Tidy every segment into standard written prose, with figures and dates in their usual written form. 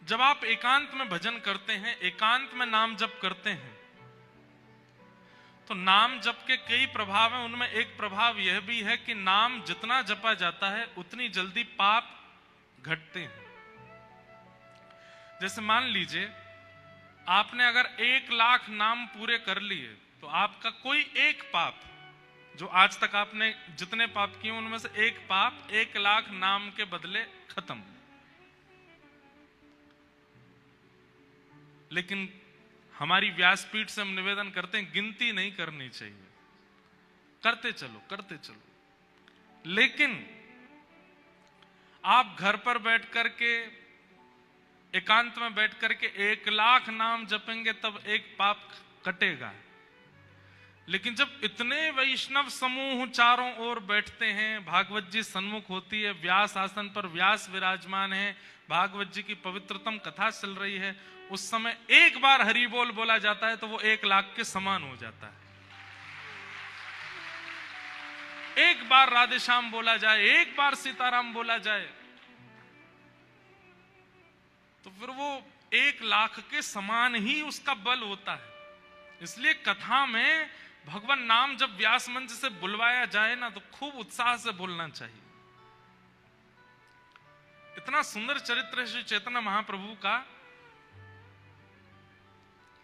जब आप एकांत में भजन करते हैं, एकांत में नाम जप करते हैं, तो नाम जप के कई प्रभाव हैं। उनमें एक प्रभाव यह भी है कि नाम जितना जपा जाता है उतनी जल्दी पाप घटते हैं। जैसे मान लीजिए आपने अगर 1,00,000 नाम पूरे कर लिए तो आपका कोई एक पाप, जो आज तक आपने जितने पाप किए उनमें से एक पाप 1,00,000 नाम के बदले खत्म। लेकिन हमारी व्यासपीठ से हम निवेदन करते हैं गिनती नहीं करनी चाहिए, करते चलो करते चलो। लेकिन आप घर पर बैठ करके एकांत में बैठ करके 1,00,000 नाम जपेंगे तब एक पाप कटेगा। लेकिन जब इतने वैष्णव समूह चारों ओर बैठते हैं, भागवत जी सन्मुख होती है, व्यास आसन पर व्यास विराजमान है, भागवत जी की पवित्रतम कथा चल रही है, उस समय एक बार हरि बोल बोला जाता है तो वो 1,00,000 के समान हो जाता है। एक बार राधे श्याम बोला जाए, एक बार सीताराम बोला जाए, तो फिर वो 1,00,000 के समान ही उसका बल होता है। इसलिए कथा में भगवान नाम जब व्यास मंच से बुलवाया जाए ना तो खूब उत्साह से बोलना चाहिए। इतना सुंदर चरित्र है श्री चैतन्य महाप्रभु का।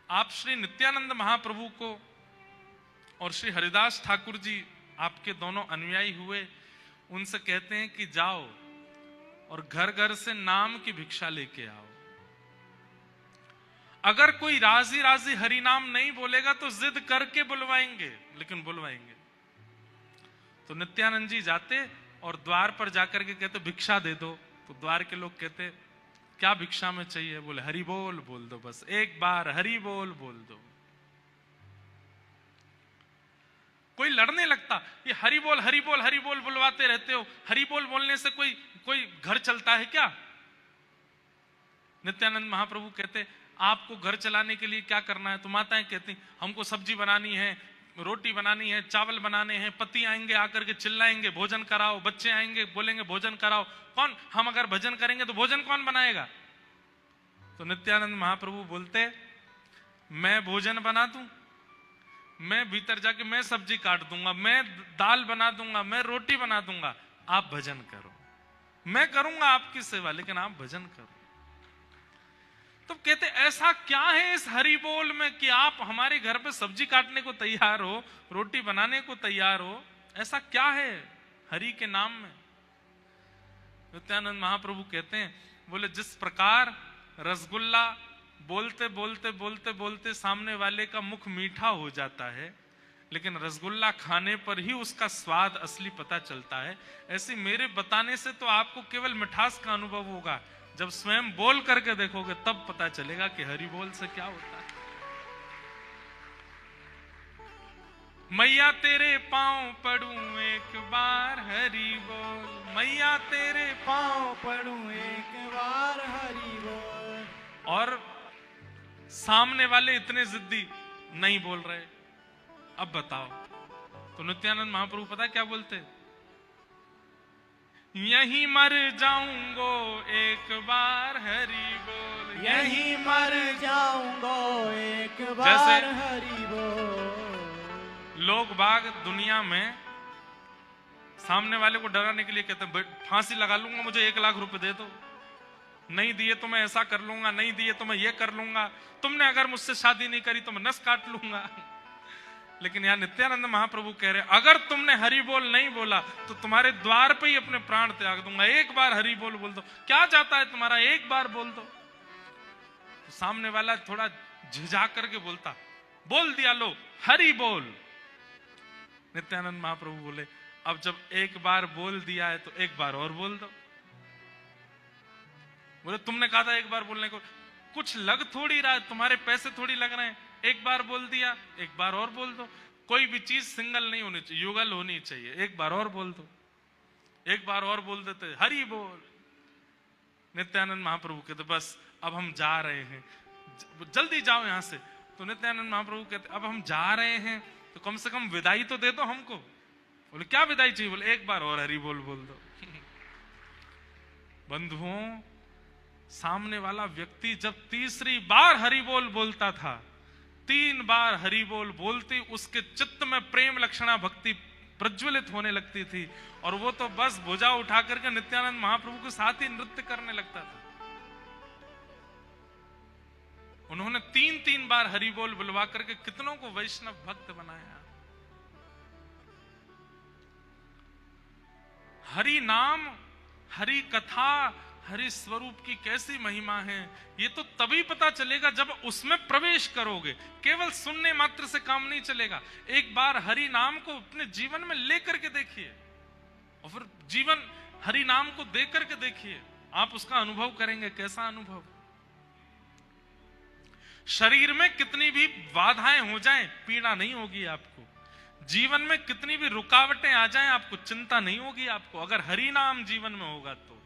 आप श्री नित्यानंद महाप्रभु को और श्री हरिदास ठाकुर जी आपके दोनों अनुयायी हुए, उनसे कहते हैं कि जाओ और घर घर से नाम की भिक्षा लेके आओ। अगर कोई राजी राजी हरि नाम नहीं बोलेगा तो जिद करके बुलवाएंगे, लेकिन बुलवाएंगे। तो नित्यानंद जी जाते और द्वार पर जाकर के कहते भिक्षा दे दो। तो द्वार के लोग कहते क्या भिक्षा में चाहिए? बोले हरि बोल बोल दो, बस एक बार हरि बोल बोल दो। कोई लड़ने लगता, ये हरि बोल बुलवाते रहते हो, हरि बोल बोलने से कोई घर चलता है क्या? नित्यानंद महाप्रभु कहते आपको घर चलाने के लिए क्या करना है? तो माताएं कहती हमको सब्जी बनानी है, रोटी बनानी है, चावल बनाने हैं, पति आएंगे आकर के चिल्लाएंगे भोजन कराओ, बच्चे आएंगे बोलेंगे भोजन कराओ, कौन? हम अगर भजन करेंगे तो भोजन कौन बनाएगा? तो नित्यानंद महाप्रभु बोलते मैं भोजन बना दूं, मैं भीतर जाके मैं सब्जी काट दूंगा, मैं दाल बना दूंगा, मैं रोटी बना दूंगा, आप भजन करो। मैं करूंगा आपकी सेवा, लेकिन आप भजन करो। तो कहते ऐसा क्या है इस हरि बोल में कि आप हमारे घर पे सब्जी काटने को तैयार हो, रोटी बनाने को तैयार हो? ऐसा क्या है हरि के नाम में? नित्यानंद महाप्रभु कहते हैं, बोले जिस प्रकार रसगुल्ला बोलते बोलते बोलते बोलते सामने वाले का मुख मीठा हो जाता है, लेकिन रसगुल्ला खाने पर ही उसका स्वाद असली पता चलता है, ऐसे मेरे बताने से तो आपको केवल मिठास का अनुभव होगा, जब स्वयं बोल करके देखोगे तब पता चलेगा कि हरि बोल से क्या होता है। मैया तेरे पांव पड़ूं एक बार हरि बोल, मैया तेरे पांव पड़ूं एक बार हरि बोल। और सामने वाले इतने जिद्दी नहीं बोल रहे, अब बताओ। तो नित्यानंद महाप्रभु पता क्या बोलते? यहीं मर जाऊंगो एक बार हरि बोल, यहीं मर जाऊंगो एक बार हरि बोल। लोग बाग दुनिया में सामने वाले को डराने के लिए कहते हैं फांसी लगा लूंगा, मुझे 1,00,000 रुपए दे दो, नहीं दिए तो मैं ऐसा कर लूंगा, नहीं दिए तो मैं ये कर लूंगा, तुमने अगर मुझसे शादी नहीं करी तो मैं नस काट लूंगा। लेकिन यहाँ नित्यानंद महाप्रभु कह रहे अगर तुमने हरि बोल नहीं बोला तो तुम्हारे द्वार पे ही अपने प्राण त्याग दूंगा, एक बार हरि बोल बोल दो, क्या जाता है तुम्हारा, एक बार बोल दो। तो सामने वाला थोड़ा झिझा करके बोलता, बोल दिया लो हरि बोल। नित्यानंद महाप्रभु बोले अब जब एक बार बोल दिया है तो एक बार और बोल दो। बोले तुमने कहा था एक बार बोलने को, कुछ लग थोड़ी रहा है, तुम्हारे पैसे थोड़ी लग रहे हैं, एक बार बोल दिया एक बार और बोल दो। कोई भी चीज सिंगल नहीं होनी चाहिए, युगल होनी चाहिए, एक बार और बोल दो। एक बार और बोल देते हरि बोल। नित्यानंद महाप्रभु कहते बस अब हम जा रहे हैं, जल्दी जाओ यहां से। तो नित्यानंद महाप्रभु कहते अब हम जा रहे हैं तो कम से कम विदाई तो दे दो हमको। बोले क्या विदाई चाहिए? बोले एक बार और हरि बोल बोल दो। बंधुओं, सामने वाला व्यक्ति जब तीसरी बार हरि बोल बोलता था, 3 बार हरि बोल बोलती उसके चित्त में प्रेम लक्षणा भक्ति प्रज्वलित होने लगती थी और वो तो बस भुजा उठा करके नित्यानंद महाप्रभु के साथ ही नृत्य करने लगता था। उन्होंने 3 बार हरि बोल बुलवा करके कितनों को वैष्णव भक्त बनाया। हरि नाम, हरि कथा, हरि स्वरूप की कैसी महिमा है, ये तो तभी पता चलेगा जब उसमें प्रवेश करोगे। केवल सुनने मात्र से काम नहीं चलेगा। एक बार हरि नाम को अपने जीवन में लेकर के देखिए और फिर जीवन हरि नाम को दे करके देखिए, आप उसका अनुभव करेंगे। कैसा अनुभव? शरीर में कितनी भी बाधाएं हो जाएं, पीड़ा नहीं होगी आपको। जीवन में कितनी भी रुकावटें आ जाएं, आपको चिंता नहीं होगी आपको, अगर हरि नाम जीवन में होगा तो।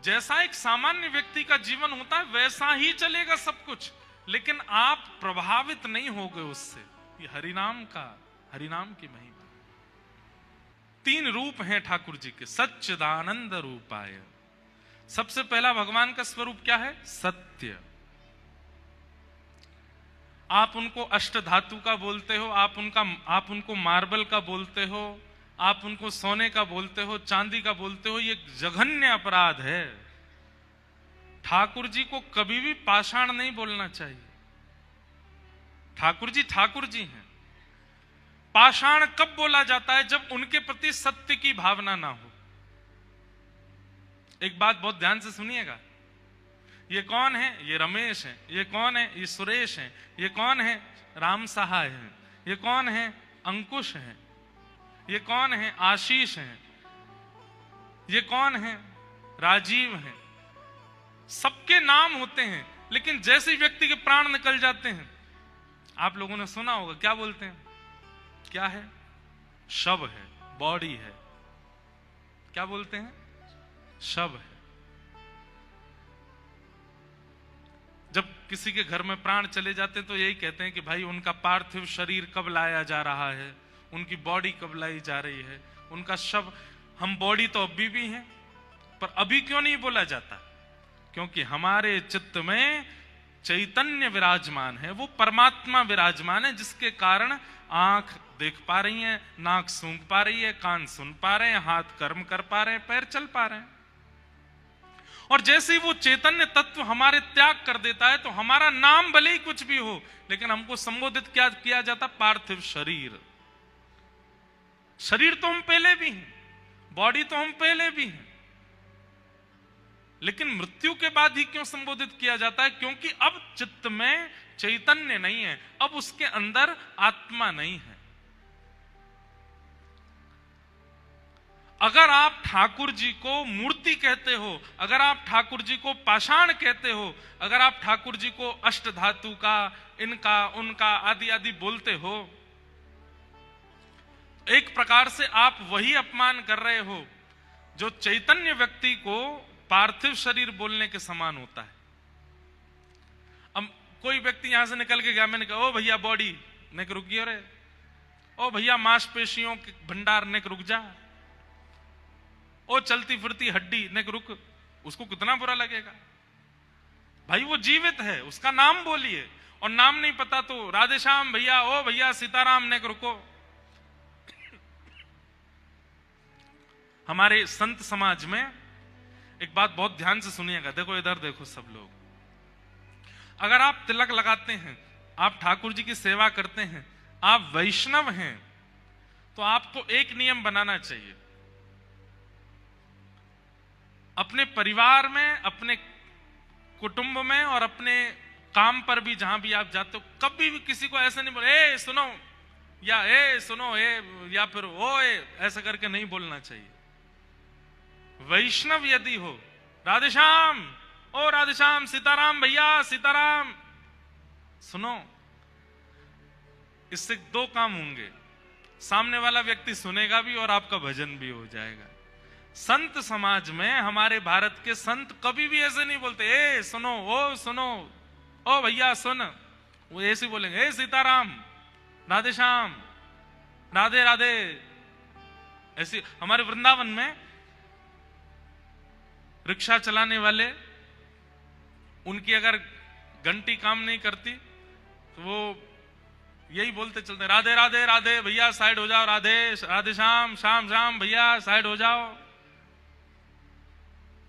जैसा एक सामान्य व्यक्ति का जीवन होता है वैसा ही चलेगा सब कुछ, लेकिन आप प्रभावित नहीं होगे उससे। ये हरिनाम की महिमा। 3 रूप हैं ठाकुर जी के, सच्चिदानंद रूपाय। सबसे पहला भगवान का स्वरूप क्या है? सत्य। आप उनको अष्ट धातु का बोलते हो, आप उनको मार्बल का बोलते हो, आप उनको सोने का बोलते हो, चांदी का बोलते हो, ये जघन्य अपराध है। ठाकुर जी को कभी भी पाषाण नहीं बोलना चाहिए। ठाकुर जी हैं। पाषाण कब बोला जाता है? जब उनके प्रति सत्य की भावना ना हो। एक बात बहुत ध्यान से सुनिएगा। ये कौन है? ये रमेश है। ये कौन है? ये सुरेश है। ये कौन है? राम सहाय है। ये कौन है? अंकुश है। ये कौन है? आशीष है। ये कौन है? राजीव है। सबके नाम होते हैं, लेकिन जैसे व्यक्ति के प्राण निकल जाते हैं, आप लोगों ने सुना होगा, क्या बोलते हैं? क्या है? शव है, बॉडी है। क्या बोलते हैं? शव है। जब किसी के घर में प्राण चले जाते हैं तो यही कहते हैं कि भाई उनका पार्थिव शरीर कब लाया जा रहा है, उनकी बॉडी कब लाई जा रही है, उनका शव। हम बॉडी तो अभी भी हैं, पर अभी क्यों नहीं बोला जाता? क्योंकि हमारे चित्त में चैतन्य विराजमान है, वो परमात्मा विराजमान है, जिसके कारण आंख देख पा रही है, नाक सूंघ पा रही है, कान सुन पा रहे हैं, हाथ कर्म कर पा रहे हैं, पैर चल पा रहे हैं। और जैसे ही वो चैतन्य तत्व हमारे त्याग कर देता है तो हमारा नाम भले ही कुछ भी हो, लेकिन हमको संबोधित क्या किया जाता? पार्थिव शरीर। शरीर तो हम पहले भी हैं, बॉडी तो हम पहले भी हैं, लेकिन मृत्यु के बाद ही क्यों संबोधित किया जाता है? क्योंकि अब चित्त में चैतन्य नहीं है, अब उसके अंदर आत्मा नहीं है। अगर आप ठाकुर जी को मूर्ति कहते हो, अगर आप ठाकुर जी को पाषाण कहते हो, अगर आप ठाकुर जी को अष्ट धातु का, इनका उनका आदि आदि बोलते हो, एक प्रकार से आप वही अपमान कर रहे हो जो चैतन्य व्यक्ति को पार्थिव शरीर बोलने के समान होता है। अब कोई व्यक्ति यहां से निकल के गया, मैंने कहा ओ भैया बॉडी, नेक रुक गया रे, ओ भैया मांसपेशियों के भंडार, नेक रुक जा, ओ चलती फिरती हड्डी, नेक रुक। उसको कितना बुरा लगेगा? भाई वो जीवित है, उसका नाम बोलिए। और नाम नहीं पता तो राधे श्याम भैया, ओ भैया सीताराम, नेक रुको। हमारे संत समाज में एक बात बहुत ध्यान से सुनिएगा, देखो इधर देखो सब लोग। अगर आप तिलक लगाते हैं, आप ठाकुर जी की सेवा करते हैं, आप वैष्णव हैं, तो आपको एक नियम बनाना चाहिए। अपने परिवार में, अपने कुटुंब में और अपने काम पर भी जहां भी आप जाते हो, कभी भी किसी को ऐसा नहीं बोले ए सुनो, या ए सुनो, ए या फिर ओ ए, ऐसा करके नहीं बोलना चाहिए। वैष्णव यदि हो, राधेश्याम, ओ राधेश्याम, सीताराम भैया सीताराम, सुनो, इससे 2 काम होंगे। सामने वाला व्यक्ति सुनेगा भी और आपका भजन भी हो जाएगा। संत समाज में, हमारे भारत के संत कभी भी ऐसे नहीं बोलते ए सुनो, ओ सुनो, ओ भैया सुन। वो ऐसे बोलेंगे ए सीताराम, राधेश्याम, राधे राधे। ऐसी हमारे वृंदावन में रिक्शा चलाने वाले, उनकी अगर घंटी काम नहीं करती तो वो यही बोलते चलते, राधे राधे राधे भैया साइड हो जाओ, राधे राधे श्याम श्याम श्याम भैया साइड हो जाओ।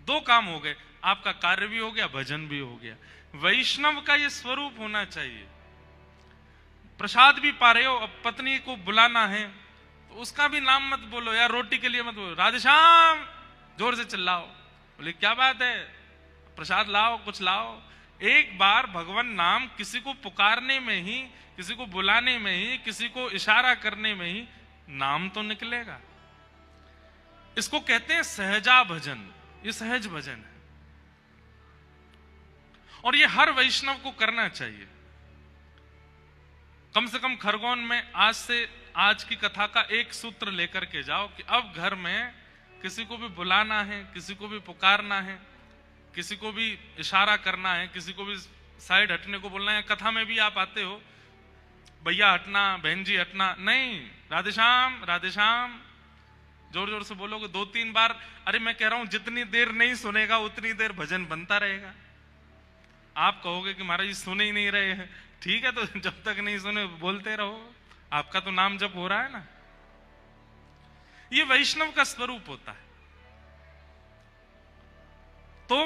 दो काम हो गए, आपका कार्य भी हो गया, भजन भी हो गया। वैष्णव का ये स्वरूप होना चाहिए। प्रसाद भी पा रहे हो, अब पत्नी को बुलाना है तो उसका भी नाम मत बोलो यार, रोटी के लिए मत बोलो राधे श्याम, जोर से चिल्लाओ, बोले क्या बात है, प्रसाद लाओ, कुछ लाओ। एक बार भगवान नाम किसी को पुकारने में ही, किसी को बुलाने में ही, किसी को इशारा करने में ही नाम तो निकलेगा। इसको कहते हैं सहजा भजन, ये सहज भजन है और ये हर वैष्णव को करना चाहिए। कम से कम खरगोन में आज से, आज की कथा का एक सूत्र लेकर के जाओ कि अब घर में किसी को भी बुलाना है, किसी को भी पुकारना है, किसी को भी इशारा करना है, किसी को भी साइड हटने को बोलना है। कथा में भी आप आते हो, भैया हटना, बहन जी हटना, नहीं, राधे श्याम जोर जोर से बोलोगे 2-3 बार। अरे मैं कह रहा हूं जितनी देर नहीं सुनेगा उतनी देर भजन बनता रहेगा। आप कहोगे कि महाराज जी सुने ही नहीं रहे हैं, ठीक है, तो जब तक नहीं सुने बोलते रहो, आपका तो नाम जप हो रहा है ना। ये वैष्णव का स्वरूप होता है। तो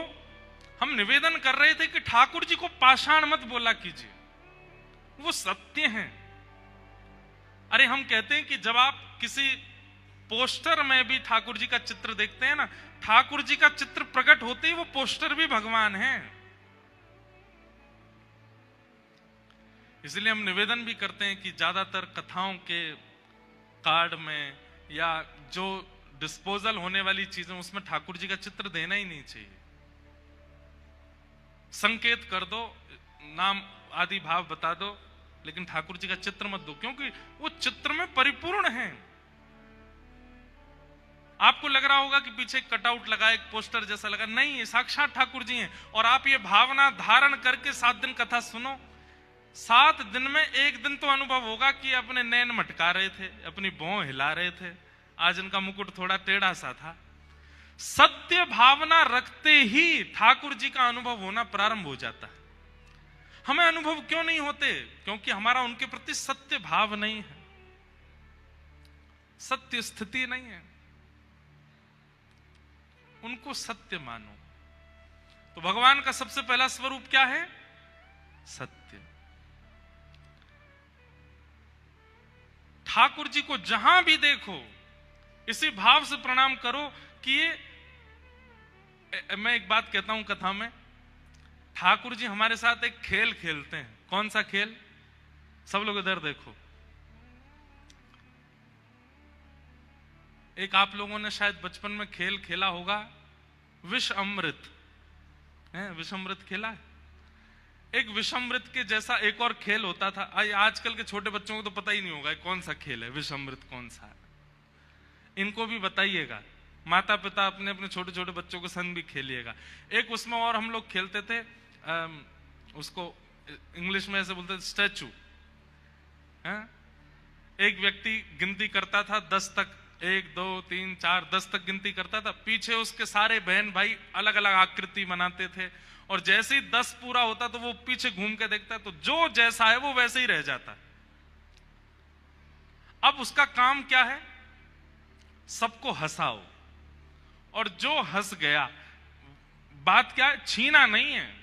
हम निवेदन कर रहे थे कि ठाकुर जी को पाषाण मत बोला कीजिए, वो सत्य हैं। अरे हम कहते हैं कि जब आप किसी पोस्टर में भी ठाकुर जी का चित्र देखते हैं ना, ठाकुर जी का चित्र प्रकट होते ही वो पोस्टर भी भगवान है। इसलिए हम निवेदन भी करते हैं कि ज्यादातर कथाओं के कार्ड में या जो डिस्पोजल होने वाली चीजें, उसमें ठाकुर जी का चित्र देना ही नहीं चाहिए। संकेत कर दो, नाम आदि भाव बता दो, लेकिन ठाकुर जी का चित्र मत दो, क्योंकि वो चित्र में परिपूर्ण है। आपको लग रहा होगा कि पीछे एक कटआउट लगा, एक पोस्टर जैसा लगा, नहीं, ये साक्षात ठाकुर जी हैं। और आप ये भावना धारण करके 7 दिन कथा सुनो, 7 दिन में एक दिन तो अनुभव होगा कि अपने नैन मटका रहे थे, अपनी भौं हिला रहे थे, आज इनका मुकुट थोड़ा टेढ़ा सा था। सत्य भावना रखते ही ठाकुर जी का अनुभव होना प्रारंभ हो जाता है। हमें अनुभव क्यों नहीं होते? क्योंकि हमारा उनके प्रति सत्य भाव नहीं है, सत्य स्थिति नहीं है। उनको सत्य मानो। तो भगवान का सबसे पहला स्वरूप क्या है? सत्य। ठाकुर जी को जहां भी देखो इसी भाव से प्रणाम करो कि ये, मैं एक बात कहता हूं कथा में, ठाकुर जी हमारे साथ एक खेल खेलते हैं। कौन सा खेल? सब लोग इधर देखो। एक आप लोगों ने शायद बचपन में खेल खेला होगा, विष अमृत। विष अमृत खेला है? एक विष अमृत के जैसा एक और खेल होता था। आजकल के छोटे बच्चों को तो पता ही नहीं होगा कौन सा खेल है, विष अमृत कौन सा है। इनको भी बताइएगा, माता पिता अपने अपने छोटे छोटे बच्चों के संग भी खेलिएगा। एक उसमें और हम लोग खेलते थे, उसको इंग्लिश में ऐसे बोलते थे, स्टैचू। एक व्यक्ति गिनती करता था 10 तक, 1 2 3 4 10 तक गिनती करता था। पीछे उसके सारे बहन भाई अलग अलग आकृति बनाते थे, और जैसे ही 10 पूरा होता तो वो पीछे घूम के देखता, तो जो जैसा है वो वैसे ही रह जाता। अब उसका काम क्या है? सबको हंसाओ, और जो हंस गया, बात क्या है? छीना नहीं है,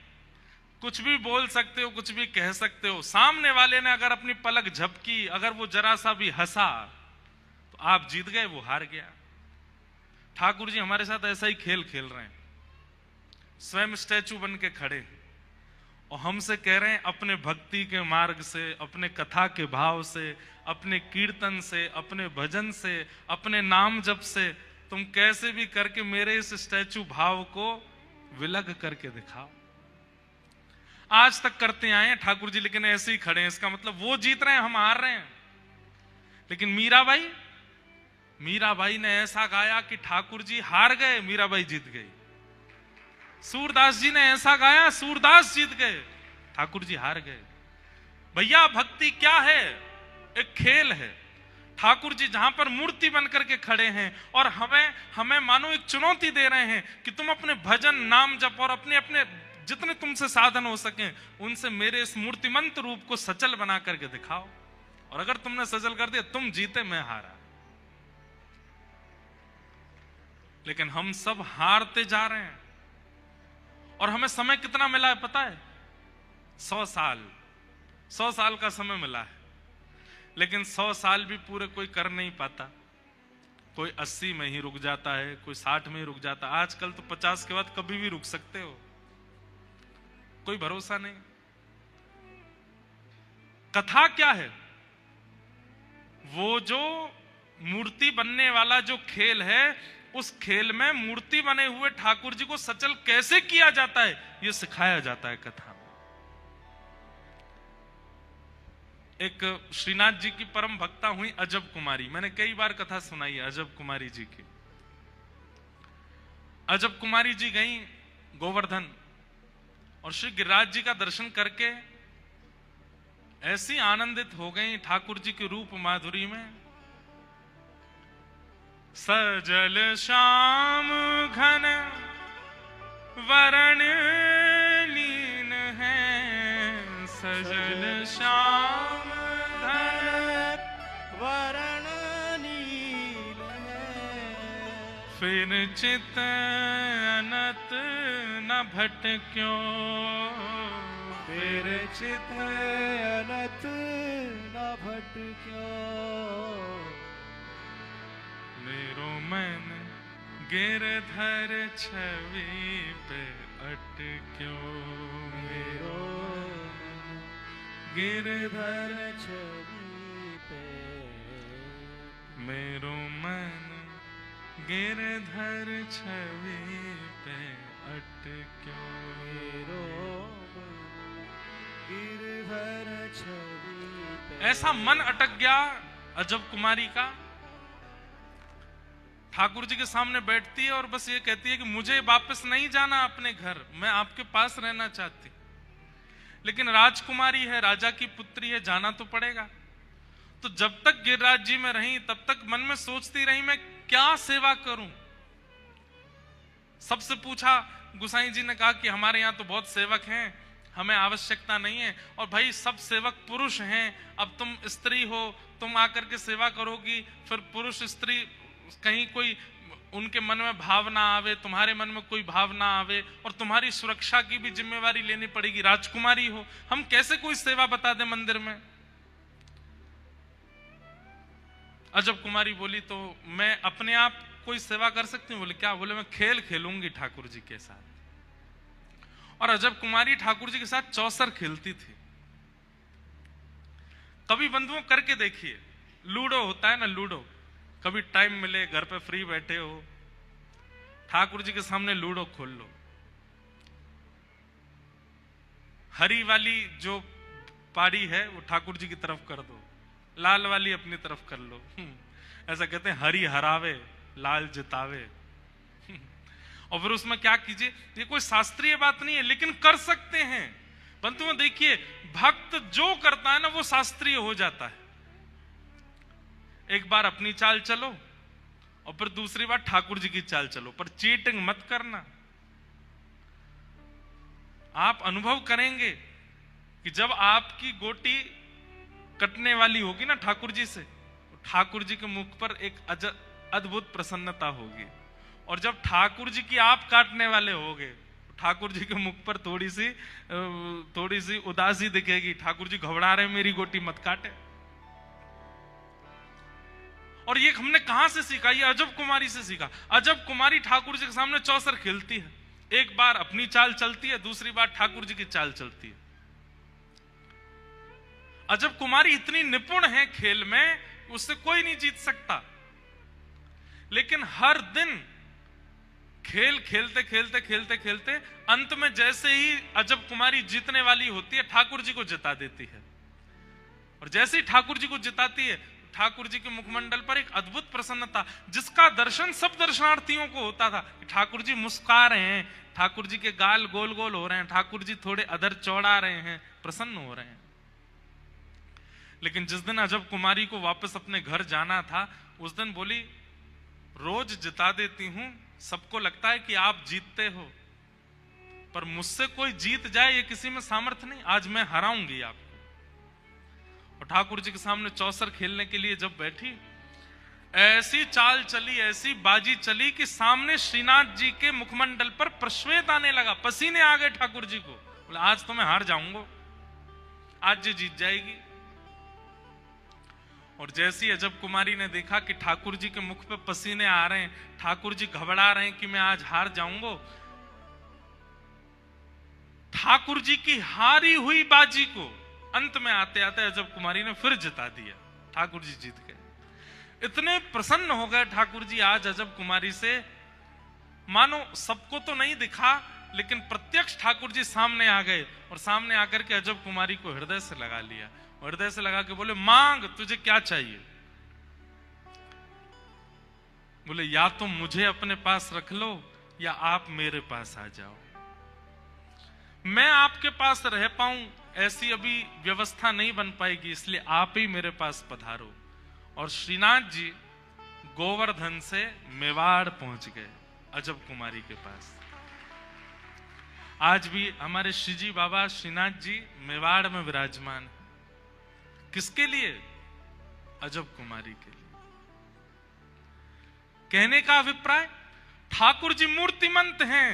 कुछ भी बोल सकते हो, कुछ भी कह सकते हो। सामने वाले ने अगर अपनी पलक झपकी, अगर वो जरा सा भी हंसा, तो आप जीत गए, वो हार गया। ठाकुर जी हमारे साथ ऐसा ही खेल खेल रहे हैं, स्वयं स्टैचू बन के खड़े, और हमसे कह रहे हैं अपने भक्ति के मार्ग से, अपने कथा के भाव से, अपने कीर्तन से, अपने भजन से, अपने नाम जप से तुम कैसे भी करके मेरे इस स्टैचू भाव को विलग करके दिखाओ। आज तक करते आए हैं ठाकुर जी, लेकिन ऐसे ही खड़े हैं। इसका मतलब वो जीत रहे हैं, हम हार रहे हैं। लेकिन मीराबाई ने ऐसा गाया कि ठाकुर जी हार गए, मीराबाई जीत गई। सूरदास जी ने ऐसा गाया, सूरदास जीत गए, ठाकुर जी हार गए। भैया भक्ति क्या है? एक खेल है। ठाकुर जी जहां पर मूर्ति बनकर के खड़े हैं और हमें मानो एक चुनौती दे रहे हैं कि तुम अपने भजन नाम जप और अपने अपने जितने तुमसे साधन हो सके उनसे मेरे इस मूर्तिमंत रूप को सचल बना करके दिखाओ। और अगर तुमने सचल कर दिया, तुम जीते मैं हारा। लेकिन हम सब हारते जा रहे हैं। और हमें समय कितना मिला है पता है? 100 साल। 100 साल का समय मिला है, लेकिन 100 साल भी पूरे कोई कर नहीं पाता। कोई 80 में ही रुक जाता है, कोई 60 में ही रुक जाता है। आजकल तो 50 के बाद कभी भी रुक सकते हो, कोई भरोसा नहीं। कथा क्या है? वो जो मूर्ति बनने वाला जो खेल है, उस खेल में मूर्ति बने हुए ठाकुर जी को सचल कैसे किया जाता है, यह सिखाया जाता है कथा में। एक श्रीनाथ जी की परम भक्ता हुई अजब कुमारी, मैंने कई बार कथा सुनाई है अजब कुमारी जी की। अजब कुमारी जी गई गोवर्धन और श्री गिरिराज जी का दर्शन करके ऐसी आनंदित हो गई ठाकुर जी के रूप माधुरी में। सजल श्याम घन वरण लीन है, सजल श्याम घन वरण नील है, फिर चित अनत न भटक्यो, फिर चित अनत न भटक्यो। मेरो मन गिरधर छवि पे अटक्यो, मेरो गिरधर छवि पे, मेरो मन गिरधर छवि पे अटक्यो। मेरो गिरधर छवि पे। ऐसा मन अटक गया अजब कुमारी का। ठाकुर जी के सामने बैठती है और बस ये कहती है कि मुझे वापस नहीं जाना अपने घर, मैं आपके पास रहना चाहती। लेकिन राजकुमारी है, राजा की पुत्री है, जाना तो पड़ेगा। तो जब तक गिरिराज जी में रही तब तक मन में सोचती रही मैं क्या सेवा करूं। सबसे पूछा, गुसाई जी ने कहा कि हमारे यहाँ तो बहुत सेवक हैं, हमें आवश्यकता नहीं है। और भाई सब सेवक पुरुष हैं, अब तुम स्त्री हो, तुम आकर के सेवा करोगी, फिर पुरुष स्त्री कहीं कोई उनके मन में भाव ना आवे, तुम्हारे मन में कोई भाव ना आवे, और तुम्हारी सुरक्षा की भी जिम्मेवारी लेनी पड़ेगी। राजकुमारी हो, हम कैसे कोई सेवा बता दें मंदिर में। अजब कुमारी बोली तो मैं अपने आप कोई सेवा कर सकती हूँ। बोले क्या? बोले मैं खेल खेलूंगी ठाकुर जी के साथ। और अजब कुमारी ठाकुर जी के साथ चौसर खेलती थी। कभी बंधुओं करके देखिए, लूडो होता है ना, लूडो, कभी टाइम मिले, घर पे फ्री बैठे हो, ठाकुर जी के सामने लूडो खोल लो। हरी वाली जो पारी है वो ठाकुर जी की तरफ कर दो, लाल वाली अपनी तरफ कर लो। ऐसा कहते हैं हरी हरावे लाल जितावे। और फिर उसमें क्या कीजिए, ये कोई शास्त्रीय बात नहीं है, लेकिन कर सकते हैं। परंतु देखिए, भक्त जो करता है ना वो शास्त्रीय हो जाता है। एक बार अपनी चाल चलो और फिर दूसरी बार ठाकुर जी की चाल चलो, पर चीटिंग मत करना। आप अनुभव करेंगे कि जब आपकी गोटी कटने वाली होगी ना ठाकुर जी से, ठाकुर जी के मुख पर एक अद्भुत प्रसन्नता होगी। और जब ठाकुर जी की आप काटने वाले होगे, ठाकुर जी के मुख पर थोड़ी सी उदासी दिखेगी। ठाकुर जी घबरा रहे, मेरी गोटी मत काटे। और ये हमने कहां से सीखा? ये अजब कुमारी से सीखा। अजब कुमारी ठाकुर जी के सामने चौसर खेलती है, एक बार अपनी चाल चलती है, दूसरी बार ठाकुर जी की चाल चलती है। अजब कुमारी इतनी निपुण है खेल में, उससे कोई नहीं जीत सकता। लेकिन हर दिन खेल खेलते खेलते खेलते खेलते अंत में जैसे ही अजब कुमारी जीतने वाली होती है, ठाकुर जी को जिता देती है। और जैसे ही ठाकुर जी को जिताती है, ठाकुर जी के मुखमंडल पर एक अद्भुत प्रसन्नता, जिसका दर्शन सब दर्शनार्थियों को होता था। ठाकुर जी मुस्कुरा रहे हैं, ठाकुर जी के गाल गोल गोल हो रहे हैं, ठाकुर जी थोड़े अधर चौड़ा रहे हैं, प्रसन्न हो रहे हैं। लेकिन जिस दिन अजब कुमारी को वापस अपने घर जाना था, उस दिन बोली, रोज जिता देती हूं, सबको लगता है कि आप जीतते हो, पर मुझसे कोई जीत जाए ये किसी में सामर्थ्य नहीं, आज मैं हराऊंगी आपको। और ठाकुर जी के सामने चौसर खेलने के लिए जब बैठी, ऐसी चाल चली, ऐसी बाजी चली कि सामने श्रीनाथ जी के मुखमंडल पर प्रश्वेत आने लगा, पसीने आ गए ठाकुर जी को। बोले आज तो मैं हार जाऊंगा, आज ये जीत जाएगी। और जैसी अजब कुमारी ने देखा कि ठाकुर जी के मुख पे पसीने आ रहे हैं, ठाकुर जी घबरा रहे हैं कि मैं आज हार जाऊंगा, ठाकुर जी की हारी हुई बाजी को अंत में आते आते अजब कुमारी ने फिर जिता दिया, ठाकुर जी जीत गए। इतने प्रसन्न हो गए ठाकुर जी आज अजब कुमारी से, मानो सबको तो नहीं दिखा, लेकिन प्रत्यक्ष ठाकुर जी सामने आ गए और सामने आकर के अजब कुमारी को हृदय से लगा लिया। हृदय से लगा के बोले, मांग, तुझे क्या चाहिए? बोले, या तो मुझे अपने पास रख लो या आप मेरे पास आ जाओ। मैं आपके पास रह पाऊं ऐसी अभी व्यवस्था नहीं बन पाएगी, इसलिए आप ही मेरे पास पधारो। और श्रीनाथ जी गोवर्धन से मेवाड़ पहुंच गए अजब कुमारी के पास। आज भी हमारे श्रीजी बाबा श्रीनाथ जी मेवाड़ में विराजमान, किसके लिए? अजब कुमारी के लिए। कहने का अभिप्राय, ठाकुर जी मूर्तिमंत हैं,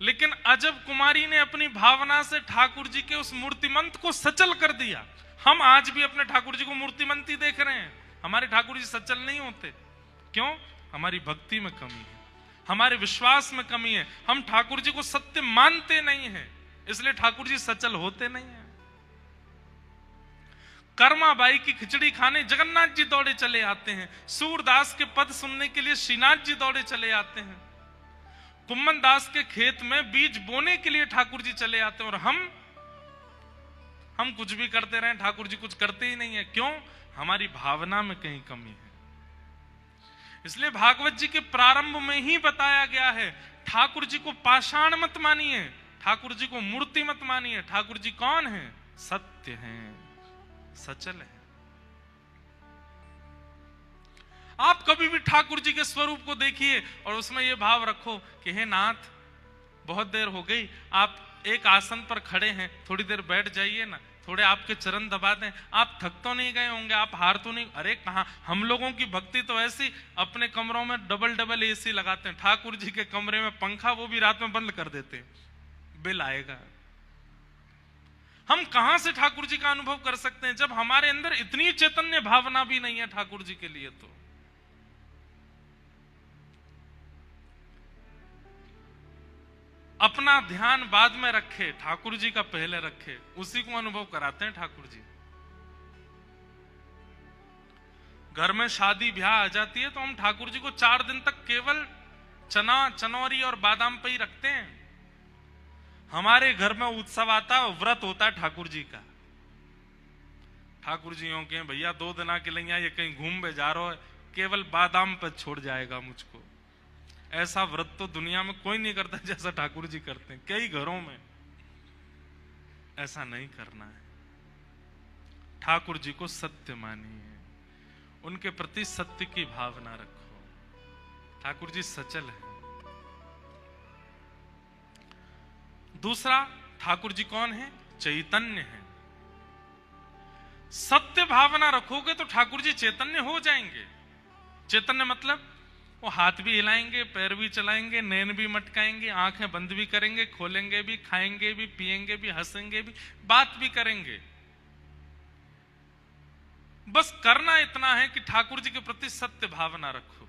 लेकिन अजब कुमारी ने अपनी भावना से ठाकुर जी के उस मूर्तिमंत को सचल कर दिया। हम आज भी अपने ठाकुर जी को मूर्तिमंत ही देख रहे हैं, हमारे ठाकुर जी सचल नहीं होते। क्यों? हमारी भक्ति में कमी है, हमारे विश्वास में कमी है, हम ठाकुर जी को सत्य मानते नहीं हैं, इसलिए ठाकुर जी सचल होते नहीं हैं। कर्माबाई की खिचड़ी खाने जगन्नाथ जी दौड़े चले आते हैं, सूरदास के पद सुनने के लिए श्रीनाथ जी दौड़े चले आते हैं, कुम्मन दास के खेत में बीज बोने के लिए ठाकुर जी चले आते हैं, और हम कुछ भी करते रहे, ठाकुर जी कुछ करते ही नहीं है। क्यों? हमारी भावना में कहीं कमी है। इसलिए भागवत जी के प्रारंभ में ही बताया गया है, ठाकुर जी को पाषाण मत मानिए, ठाकुर जी को मूर्ति मत मानिए। ठाकुर जी कौन है? सत्य हैं, सचल है। आप कभी भी ठाकुर जी के स्वरूप को देखिए और उसमें यह भाव रखो कि हे नाथ, बहुत देर हो गई, आप एक आसन पर खड़े हैं, थोड़ी देर बैठ जाइए ना, थोड़े आपके चरण दबा दें, आप थक तो नहीं गए होंगे, आप हार तो नहीं। अरे कहां, हम लोगों की भक्ति तो ऐसी, अपने कमरों में डबल एसी लगाते हैं, ठाकुर जी के कमरे में पंखा वो भी रात में बंद कर देते हैं, बिल आएगा। हम कहां से ठाकुर जी का अनुभव कर सकते हैं जब हमारे अंदर इतनी चैतन्य भावना भी नहीं है ठाकुर जी के लिए? तो अपना ध्यान बाद में रखे, ठाकुर जी का पहले रखे, उसी को अनुभव कराते हैं ठाकुर जी। घर में शादी ब्याह आ जाती है तो हम ठाकुर जी को 4 दिन तक केवल चना, चनौरी और बादाम पे ही रखते हैं। हमारे घर में उत्सव आता है, व्रत होता है ठाकुर जी का। ठाकुर जी हो के भैया 2 दिन के लिए ये कहीं घूम में जा रहा है, केवल बादाम पर छोड़ जाएगा मुझको। ऐसा व्रत तो दुनिया में कोई नहीं करता जैसा ठाकुर जी करते हैं। कई घरों में ऐसा नहीं करना है। kind जी को सत्य मानिए, उनके प्रति सत्य की भावना रखो। ठाकुर जी सचल है। दूसरा, ठाकुर जी कौन है? चैतन्य है। सत्य भावना रखोगे तो ठाकुर जी चैतन्य हो जाएंगे। चैतन्य मतलब वो हाथ भी हिलाएंगे, पैर भी चलाएंगे, नैन भी मटकाएंगे, आंखें बंद भी करेंगे, खोलेंगे भी, खाएंगे भी, पिएंगे भी, हंसेंगे भी, बात भी करेंगे। बस करना इतना है कि ठाकुर जी के प्रति सत्य भावना रखो।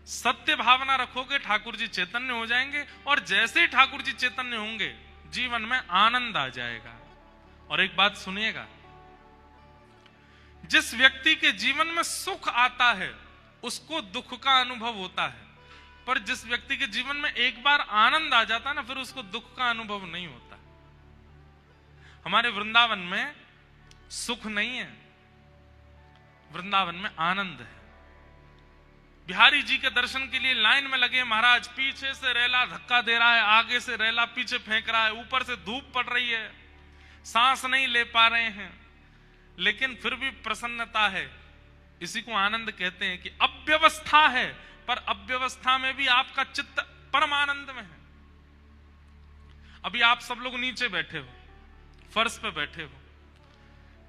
सत्य भावना रखोगे, ठाकुर जी चैतन्य हो जाएंगे, और जैसे ही ठाकुर जी चैतन्य होंगे जीवन में आनंद आ जाएगा। और एक बात सुनिएगा, जिस व्यक्ति के जीवन में सुख आता है उसको दुख का अनुभव होता है, पर जिस व्यक्ति के जीवन में एक बार आनंद आ जाता है ना, फिर उसको दुख का अनुभव नहीं होता। हमारे वृंदावन में सुख नहीं है, वृंदावन में आनंद है। बिहारी जी के दर्शन के लिए लाइन में लगे महाराज, पीछे से रेला धक्का दे रहा है, आगे से रेला पीछे फेंक रहा है, ऊपर से धूप पड़ रही है, सांस नहीं ले पा रहे हैं, लेकिन फिर भी प्रसन्नता है। इसी को आनंद कहते हैं कि अव्यवस्था है, पर अव्यवस्था में भी आपका चित्त परम आनंद में है। अभी आप सब लोग नीचे बैठे हो, फर्श पे बैठे हो,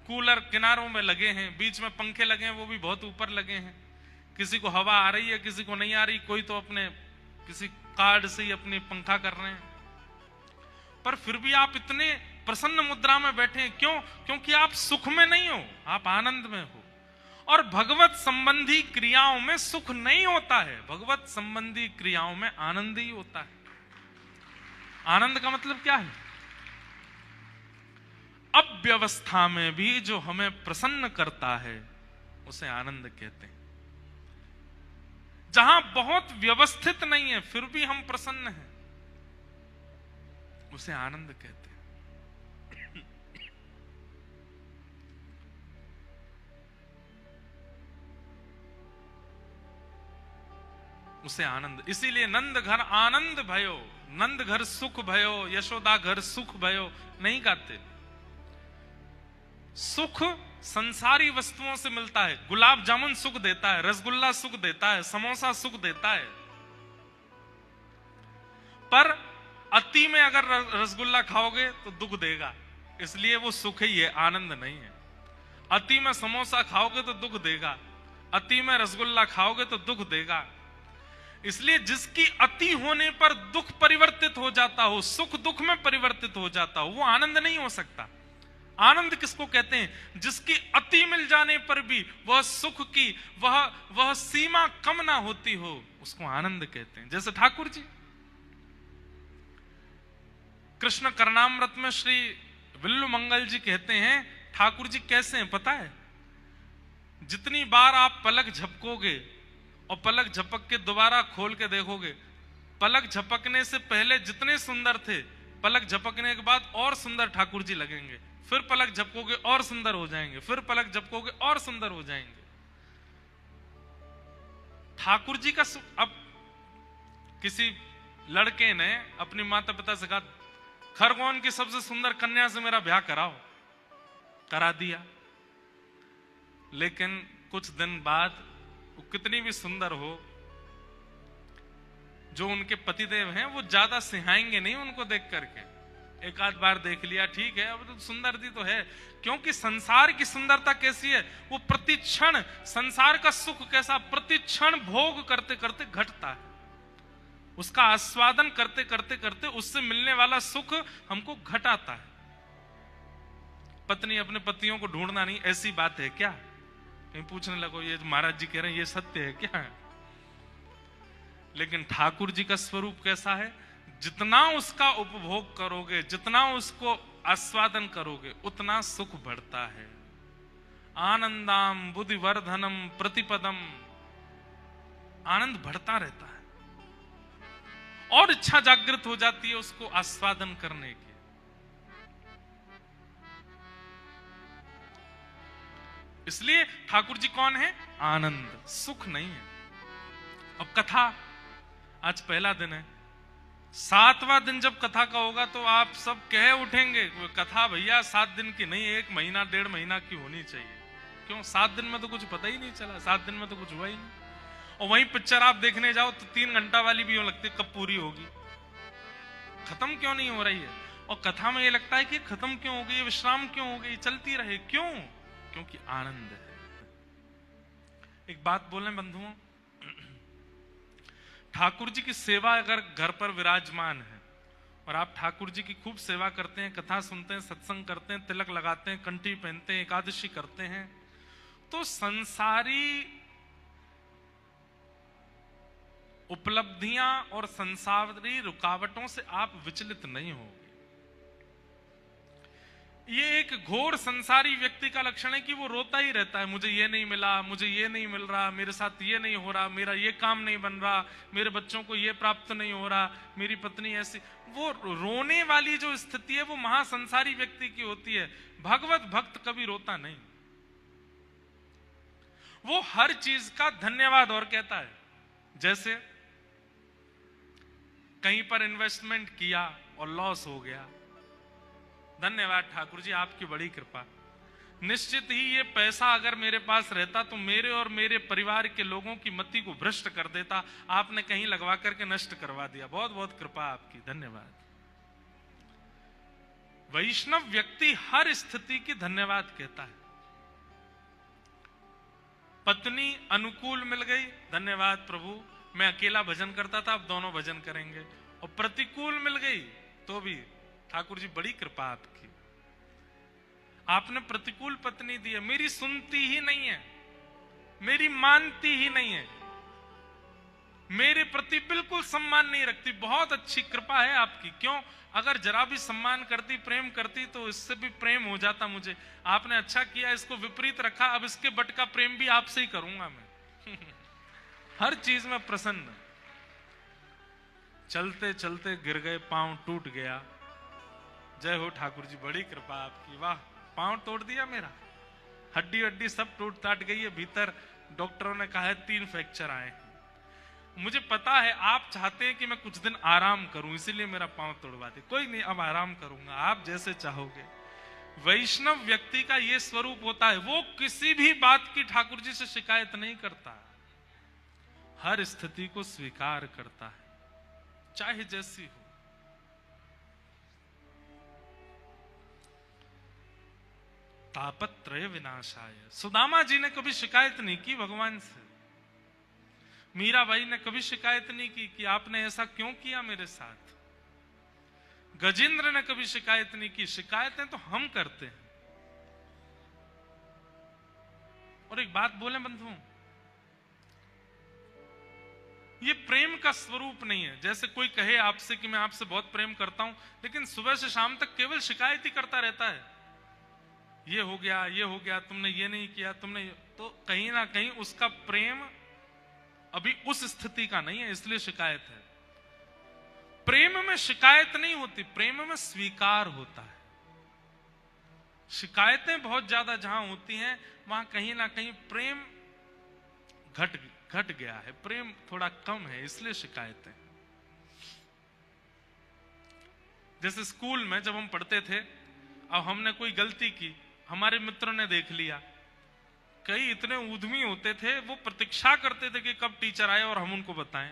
कूलर किनारों में लगे हैं, बीच में पंखे लगे हैं, वो भी बहुत ऊपर लगे हैं। किसी को हवा आ रही है, किसी को नहीं आ रही, कोई तो अपने किसी कार्ड से ही अपनी पंखा कर रहे हैं, पर फिर भी आप इतने प्रसन्न मुद्रा में बैठे हैं। क्यों? क्योंकि आप सुख में नहीं हो, आप आनंद में हो। और भगवत संबंधी क्रियाओं में सुख नहीं होता है, भगवत संबंधी क्रियाओं में आनंद ही होता है। आनंद का मतलब क्या है? अव्यवस्था में भी जो हमें प्रसन्न करता है उसे आनंद कहते हैं। जहां बहुत व्यवस्थित नहीं है फिर भी हम प्रसन्न हैं, उसे आनंद कहते हैं। उसे आनंद, इसीलिए नंद घर आनंद भयो, नंद घर सुख भयो, यशोदा घर सुख भयो नहीं गाते। सुख संसारी वस्तुओं से मिलता है। गुलाब जामुन सुख देता है, रसगुल्ला सुख देता है, समोसा सुख देता है, पर अति में अगर रसगुल्ला खाओगे तो दुख देगा, इसलिए वो सुख ही है, आनंद नहीं है। अति में समोसा खाओगे तो दुख देगा, अति में रसगुल्ला खाओगे तो दुख देगा। इसलिए जिसकी अति होने पर दुख परिवर्तित हो जाता हो, सुख दुख में परिवर्तित हो जाता हो, वो आनंद नहीं हो सकता। आनंद किसको कहते हैं? जिसकी अति मिल जाने पर भी वह सुख की वह सीमा कम ना होती हो, उसको आनंद कहते हैं। जैसे ठाकुर जी कृष्ण करनामृत में श्री विल्लु मंगल जी कहते हैं, ठाकुर जी कैसे हैं पता है? जितनी बार आप पलक झपकोगे और पलक झपक के दोबारा खोल के देखोगे, पलक झपकने से पहले जितने सुंदर थे, पलक झपकने के बाद और सुंदर ठाकुर जी लगेंगे, फिर पलक झपकोगे और सुंदर हो जाएंगे, फिर पलक झपकोगे और सुंदर हो जाएंगे। ठाकुर जी का अब किसी लड़के ने अपनी माता पिता से कहा, खरगोन की सबसे सुंदर कन्या से मेरा ब्याह कराओ, करा दिया। लेकिन कुछ दिन बाद वो कितनी भी सुंदर हो, जो उनके पतिदेव हैं वो ज्यादा सिहाएंगे नहीं उनको देख करके। एक आध बार देख लिया ठीक है, अब तो सुंदर दी तो है, क्योंकि संसार की सुंदरता कैसी है, वो प्रतिक्षण, संसार का सुख कैसा, प्रतिक्षण भोग करते करते घटता है। उसका आस्वादन करते करते करते उससे मिलने वाला सुख हमको घटाता है। पत्नी अपने पतियों को ढूंढना नहीं, ऐसी बात है क्या? कहीं पूछने लगो ये महाराज जी कह रहे हैं ये सत्य है क्या? लेकिन ठाकुर जी का स्वरूप कैसा है? जितना उसका उपभोग करोगे, जितना उसको आस्वादन करोगे, उतना सुख बढ़ता है। आनंदाम बुद्धिवर्धनम प्रतिपदम, आनंद बढ़ता रहता है और इच्छा जागृत हो जाती है उसको आस्वादन करने की। इसलिए ठाकुर जी कौन है? आनंद, सुख नहीं है। अब कथा, आज पहला दिन है, 7वां दिन जब कथा का होगा तो आप सब कह उठेंगे, कथा भैया 7 दिन की नहीं, 1 महीना 1.5 महीना की होनी चाहिए। क्यों? 7 दिन में तो कुछ पता ही नहीं चला, 7 दिन में तो कुछ हुआ ही नहीं। और वहीं पिक्चर आप देखने जाओ तो 3 घंटा वाली भी यूं लगती है कब पूरी होगी, खत्म क्यों नहीं हो रही है। और कथा में ये लगता है कि खत्म क्यों हो गई, विश्राम क्यों हो गई, चलती रहे। क्यों? क्योंकि आनंद है। एक बात बोले बंधुओं, ठाकुर जी की सेवा अगर घर पर विराजमान है और आप ठाकुर जी की खूब सेवा करते हैं, कथा सुनते हैं, सत्संग करते हैं, तिलक लगाते हैं, कंठी पहनते हैं, एकादशी करते हैं, तो संसारी उपलब्धियां और संसारी रुकावटों से आप विचलित नहीं होगे। ये एक घोर संसारी व्यक्ति का लक्षण है कि वो रोता ही रहता है, मुझे ये नहीं मिला, मुझे ये नहीं मिल रहा, मेरे साथ ये नहीं हो रहा, मेरा ये काम नहीं बन रहा, मेरे बच्चों को ये प्राप्त नहीं हो रहा, मेरी पत्नी ऐसी। वो रोने वाली जो स्थिति है वो महासंसारी व्यक्ति की होती है। भगवत भक्त कभी रोता नहीं, वो हर चीज का धन्यवाद और कहता है। जैसे कहीं पर इन्वेस्टमेंट किया और लॉस हो गया, धन्यवाद ठाकुर जी आपकी बड़ी कृपा। निश्चित ही ये पैसा अगर मेरे पास रहता तो मेरे और मेरे परिवार के लोगों की मति को भ्रष्ट कर देता। आपने कहीं लगवा करके नष्ट करवा दिया। बहुत बहुत कृपा आपकी, धन्यवाद। वैष्णव व्यक्ति हर स्थिति की धन्यवाद कहता है। पत्नी अनुकूल मिल गई, धन्यवाद प्रभु, मैं अकेला भजन करता था, अब दोनों भजन करेंगे। और प्रतिकूल मिल गई तो भी ठाकुर जी बड़ी कृपा आपकी, आपने प्रतिकूल पत्नी दी है। मेरी सुनती ही नहीं है, मेरी मानती ही नहीं है, मेरे प्रति बिल्कुल सम्मान नहीं रखती। बहुत अच्छी कृपा है आपकी। क्यों? अगर जरा भी सम्मान करती, प्रेम करती तो इससे भी प्रेम हो जाता मुझे। आपने अच्छा किया, इसको विपरीत रखा, अब इसके बट का प्रेम भी आपसे ही करूंगा मैं। हर चीज में प्रसन्न। चलते चलते गिर गए, पांव टूट गया। जय हो ठाकुर जी, बड़ी कृपा आपकी। वाह, पांव तोड़ दिया मेरा, हड्डी हड्डी सब टूट टाट गई है भीतर। डॉक्टरों ने कहा है 3 फ्रैक्चर आए। मुझे पता है आप चाहते हैं कि मैं कुछ दिन आराम करूं, इसीलिए मेरा पांव तोड़वा दे। कोई नहीं, अब आराम करूंगा, आप जैसे चाहोगे। वैष्णव व्यक्ति का यह स्वरूप होता है, वो किसी भी बात की ठाकुर जी से शिकायत नहीं करता, हर स्थिति को स्वीकार करता है, चाहे जैसी हो। तापत्रय विनाशाय। सुदामा जी ने कभी शिकायत नहीं की भगवान से। मीराबाई ने कभी शिकायत नहीं की कि आपने ऐसा क्यों किया मेरे साथ। गजेंद्र ने कभी शिकायत नहीं की। शिकायतें तो हम करते हैं। और एक बात बोले बंधुओं, ये प्रेम का स्वरूप नहीं है। जैसे कोई कहे आपसे कि मैं आपसे बहुत प्रेम करता हूं, लेकिन सुबह से शाम तक केवल शिकायत ही करता रहता है, ये हो गया, ये हो गया, तुमने ये नहीं किया, तुमने, तो कहीं ना कहीं उसका प्रेम अभी उस स्थिति का नहीं है, इसलिए शिकायत है। प्रेम में शिकायत नहीं होती, प्रेम में स्वीकार होता है। शिकायतें बहुत ज्यादा जहां होती हैं, वहां कहीं ना कहीं प्रेम घट गया है, प्रेम थोड़ा कम है, इसलिए शिकायतें। जैसे स्कूल में जब हम पढ़ते थे, अब हमने कोई गलती की, हमारे मित्रों ने देख लिया, कई इतने उद्यमी होते थे, वो प्रतीक्षा करते थे कि कब टीचर आए और हम उनको बताएं।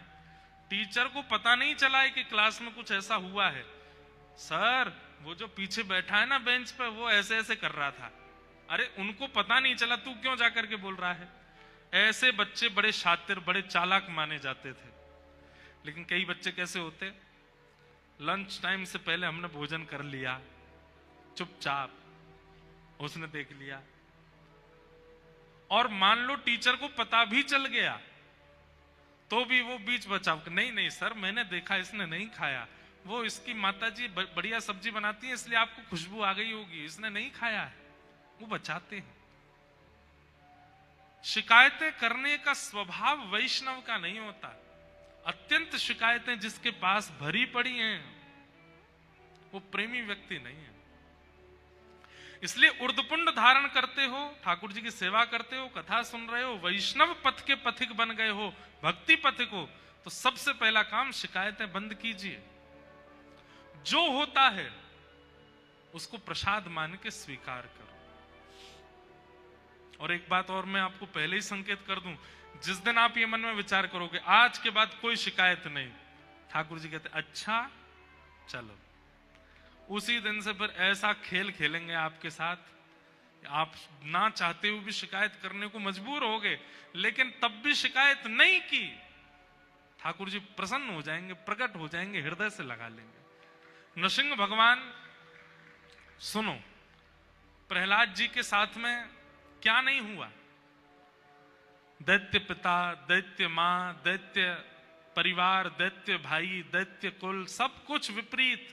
टीचर को पता नहीं चला है कि क्लास में कुछ ऐसा हुआ है। सर, वो जो पीछे बैठा है ना बेंच पे, वो ऐसे ऐसे कर रहा था। अरे उनको पता नहीं चला, तू क्यों जाकर के बोल रहा है? ऐसे बच्चे बड़े शातिर, बड़े चालाक माने जाते थे। लेकिन कई बच्चे कैसे होते, लंच टाइम से पहले हमने भोजन कर लिया, चुपचाप, उसने देख लिया, और मान लो टीचर को पता भी चल गया तो भी वो बीच बचाव, नहीं नहीं सर, मैंने देखा, इसने नहीं खाया, वो इसकी माताजी बढ़िया सब्जी बनाती है इसलिए आपको खुशबू आ गई होगी, इसने नहीं खाया है। वो बचाते हैं। शिकायतें करने का स्वभाव वैष्णव का नहीं होता। अत्यंत शिकायतें जिसके पास भरी पड़ी हैं, वो प्रेमी व्यक्ति नहीं है। इसलिए उर्दपुंड धारण करते हो, ठाकुर जी की सेवा करते हो, कथा सुन रहे हो, वैष्णव पथ के पथिक बन गए हो, भक्ति पथिक हो, तो सबसे पहला काम शिकायतें बंद कीजिए। जो होता है उसको प्रसाद मान के स्वीकार करो। और एक बात और मैं आपको पहले ही संकेत कर दूं, जिस दिन आप ये मन में विचार करोगे आज के बाद कोई शिकायत नहीं, ठाकुर जी कहते अच्छा चलो, उसी दिन से फिर ऐसा खेल खेलेंगे आपके साथ, आप ना चाहते हुए भी शिकायत करने को मजबूर होगे, लेकिन तब भी शिकायत नहीं की, ठाकुर जी प्रसन्न हो जाएंगे, प्रकट हो जाएंगे, हृदय से लगा लेंगे। नृसिंह भगवान, सुनो, प्रहलाद जी के साथ में क्या नहीं हुआ? दैत्य पिता, दैत्य मां, दैत्य परिवार, दैत्य भाई, दैत्य कुल, सब कुछ विपरीत।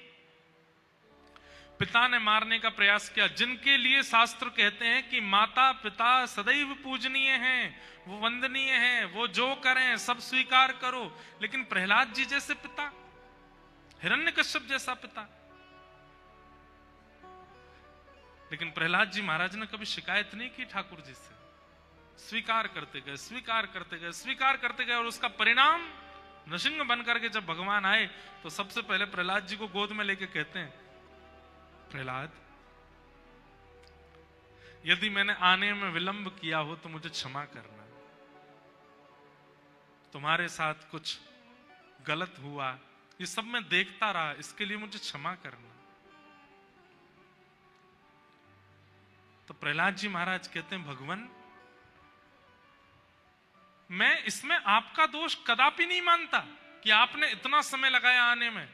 पिता ने मारने का प्रयास किया, जिनके लिए शास्त्र कहते हैं कि माता पिता सदैव पूजनीय हैं, वो वंदनीय हैं, वो जो करें सब स्वीकार करो। लेकिन प्रहलाद जी जैसे पिता, हिरण्यकश्यप जैसा पिता, लेकिन प्रहलाद जी महाराज ने कभी शिकायत नहीं की ठाकुर जी से, स्वीकार करते गए, स्वीकार करते गए, स्वीकार करते गए। और उसका परिणाम नृसिंह बनकर के जब भगवान आए तो सबसे पहले प्रहलाद जी को गोद में लेके कहते हैं, प्रहलाद, यदि मैंने आने में विलंब किया हो तो मुझे क्षमा करना। तुम्हारे साथ कुछ गलत हुआ, ये सब मैं देखता रहा, इसके लिए मुझे क्षमा करना। तो प्रहलाद जी महाराज कहते हैं, भगवान मैं इसमें आपका दोष कदापि नहीं मानता कि आपने इतना समय लगाया आने में,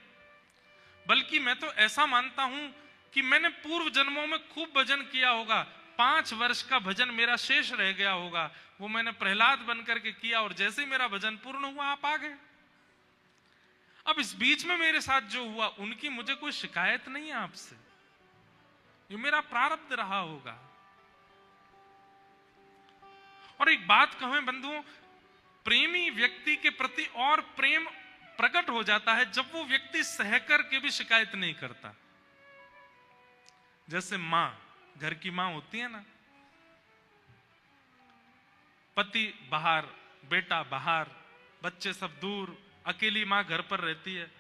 बल्कि मैं तो ऐसा मानता हूं कि मैंने पूर्व जन्मों में खूब भजन किया होगा, 5 वर्ष का भजन मेरा शेष रह गया होगा, वो मैंने प्रहलाद बनकर के किया, और जैसे ही मेरा भजन पूर्ण हुआ आप आ गए। अब इस बीच में मेरे साथ जो हुआ उनकी मुझे कोई शिकायत नहीं है आपसे, ये मेरा प्रारब्ध रहा होगा। और एक बात कहें बंधुओं, प्रेमी व्यक्ति के प्रति और प्रेम प्रकट हो जाता है जब वो व्यक्ति सहकर के भी शिकायत नहीं करता। जैसे मां, घर की मां होती है ना, पति बाहर, बेटा बाहर, बच्चे सब दूर, अकेली मां घर पर रहती है।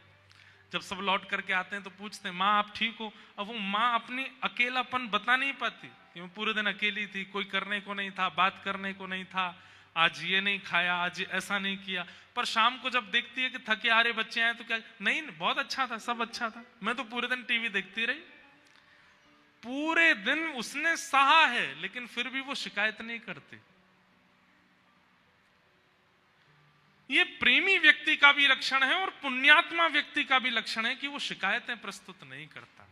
जब सब लौट करके आते हैं तो पूछते हैं, मां आप ठीक हो? अब वो मां अपनी अकेलापन बता नहीं पाती कि मैं पूरे दिन अकेली थी, कोई करने को नहीं था, बात करने को नहीं था, आज ये नहीं खाया, आज ऐसा नहीं किया। पर शाम को जब देखती है कि थके हारे बच्चे आए तो क्या, नहीं बहुत अच्छा था, सब अच्छा था, मैं तो पूरे दिन टीवी देखती रही। पूरे दिन उसने सहा है लेकिन फिर भी वो शिकायत नहीं करती। ये प्रेमी व्यक्ति का भी लक्षण है और पुण्यात्मा व्यक्ति का भी लक्षण है कि वो शिकायतें प्रस्तुत नहीं करता।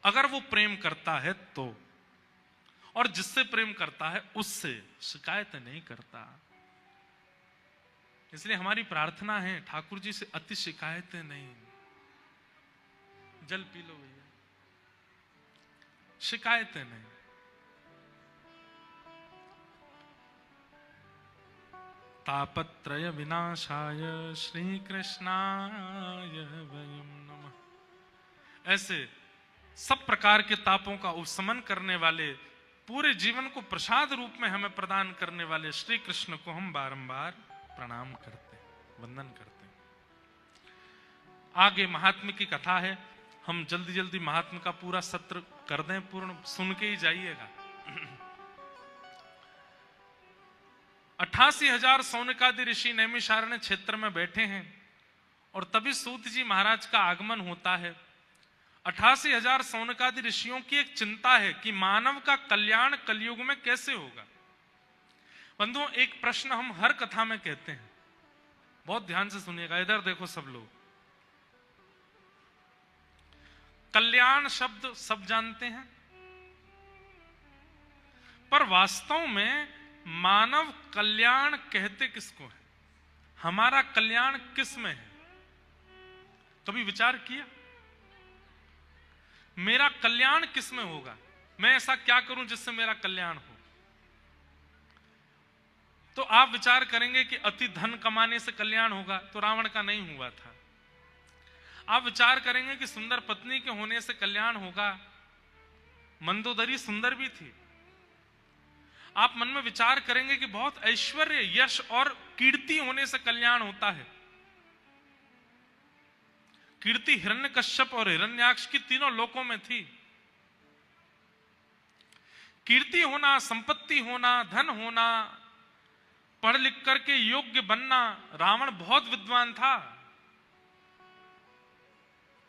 अगर वो प्रेम करता है तो, और जिससे प्रेम करता है उससे शिकायत नहीं करता। इसलिए हमारी प्रार्थना है, ठाकुर जी से अति शिकायतें नहीं। जल पी लो भैया, शिकायतें नहीं। तापत्रय विनाशाय श्री कृष्णाय वयं नमः। ऐसे सब प्रकार के तापों का उपशमन करने वाले, पूरे जीवन को प्रसाद रूप में हमें प्रदान करने वाले श्री कृष्ण को हम बारंबार प्रणाम करते, वंदन करते। आगे महात्म्य की कथा है, हम जल्दी जल्दी महात्म्य का पूरा सत्र कर दें पूर्ण, सुन के ही जाइएगा। 88,000 सौनकादि ऋषि नैमिषारण्य क्षेत्र में बैठे हैं और तभी सूत जी महाराज का आगमन होता है। 88,000 सौनकादि ऋषियों की एक चिंता है कि मानव का कल्याण कलयुग में कैसे होगा। बंधुओं, एक प्रश्न हम हर कथा में कहते हैं, बहुत ध्यान से सुनिएगा, इधर देखो सब लोग। कल्याण शब्द सब जानते हैं, पर वास्तव में मानव कल्याण कहते किसको है? हमारा कल्याण किस में है? कभी विचार किया मेरा कल्याण किस में होगा? मैं ऐसा क्या करूं जिससे मेरा कल्याण हो? तो आप विचार करेंगे कि अति धन कमाने से कल्याण होगा, तो रावण का नहीं हुआ था। आप विचार करेंगे कि सुंदर पत्नी के होने से कल्याण होगा, मंदोदरी सुंदर भी थी। आप मन में विचार करेंगे कि बहुत ऐश्वर्य, यश और कीर्ति होने से कल्याण होता है। कीर्ति हिरण्यकश्यप और हिरण्याक्ष की तीनों लोकों में थी। कीर्ति होना, संपत्ति होना, धन होना, पढ़ लिख करके योग्य बनना। रावण बहुत विद्वान था।